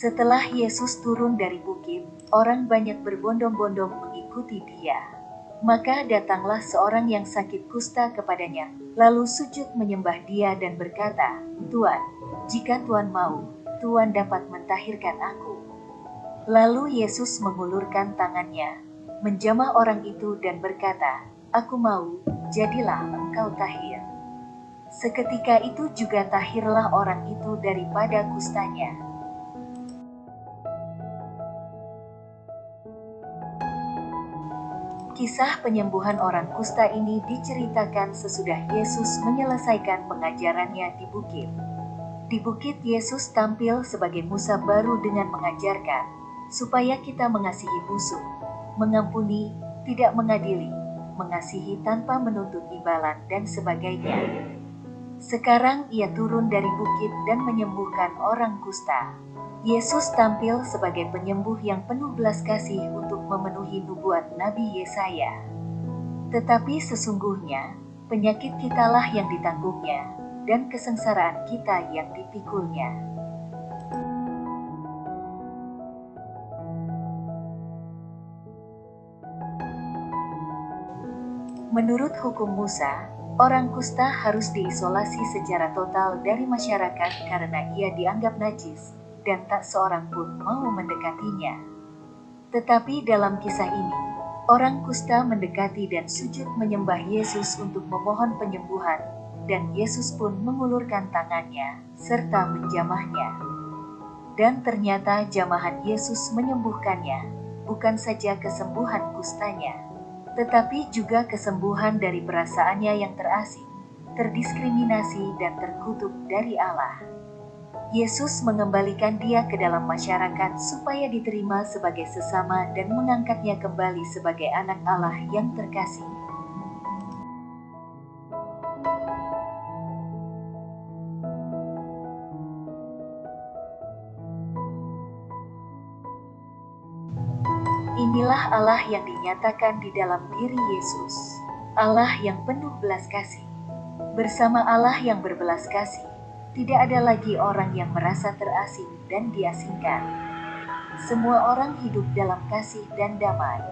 Setelah Yesus turun dari bukit, orang banyak berbondong-bondong mengikuti Dia. Maka datanglah seorang yang sakit kusta kepadanya, lalu sujud menyembah Dia dan berkata, "Tuan, jika Tuan mau, Tuan dapat mentahirkan aku." Lalu Yesus mengulurkan tangannya, menjamah orang itu dan berkata, "Aku mau, jadilah engkau tahir." Seketika itu juga tahirlah orang itu daripada kustanya. Kisah penyembuhan orang kusta ini diceritakan sesudah Yesus menyelesaikan pengajarannya di bukit. Di bukit Yesus tampil sebagai Musa baru dengan mengajarkan, supaya kita mengasihi musuh, mengampuni, tidak mengadili, mengasihi tanpa menuntut imbalan dan sebagainya. Sekarang ia turun dari bukit dan menyembuhkan orang kusta. Yesus tampil sebagai penyembuh yang penuh belas kasih untuk memenuhi nubuat Nabi Yesaya. Tetapi sesungguhnya, penyakit kitalah yang ditanggungnya, dan kesengsaraan kita yang dipikulnya. Menurut hukum Musa, orang kusta harus diisolasi secara total dari masyarakat karena ia dianggap najis, dan tak seorang pun mau mendekatinya. Tetapi dalam kisah ini, orang kusta mendekati dan sujud menyembah Yesus untuk memohon penyembuhan, dan Yesus pun mengulurkan tangannya, serta menjamahnya. Dan ternyata jamahan Yesus menyembuhkannya, bukan saja kesembuhan kustanya, tetapi juga kesembuhan dari perasaannya yang terasing, terdiskriminasi dan terkutuk dari Allah. Yesus mengembalikan dia ke dalam masyarakat supaya diterima sebagai sesama dan mengangkatnya kembali sebagai anak Allah yang terkasih. Inilah Allah yang dinyatakan di dalam diri Yesus. Allah yang penuh belas kasih. Bersama Allah yang berbelas kasih, tidak ada lagi orang yang merasa terasing dan diasingkan. Semua orang hidup dalam kasih dan damai.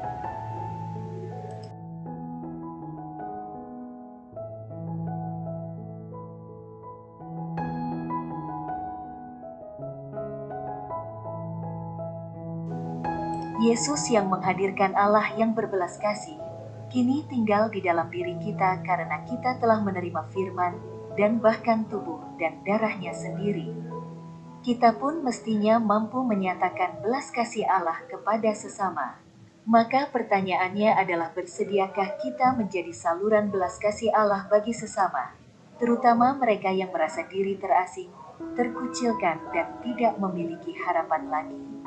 Yesus yang menghadirkan Allah yang berbelas kasih, kini tinggal di dalam diri kita karena kita telah menerima firman dan bahkan tubuh dan darahnya sendiri. Kita pun mestinya mampu menyatakan belas kasih Allah kepada sesama. Maka pertanyaannya adalah, bersediakah kita menjadi saluran belas kasih Allah bagi sesama, terutama mereka yang merasa diri terasing, terkucilkan dan tidak memiliki harapan lagi.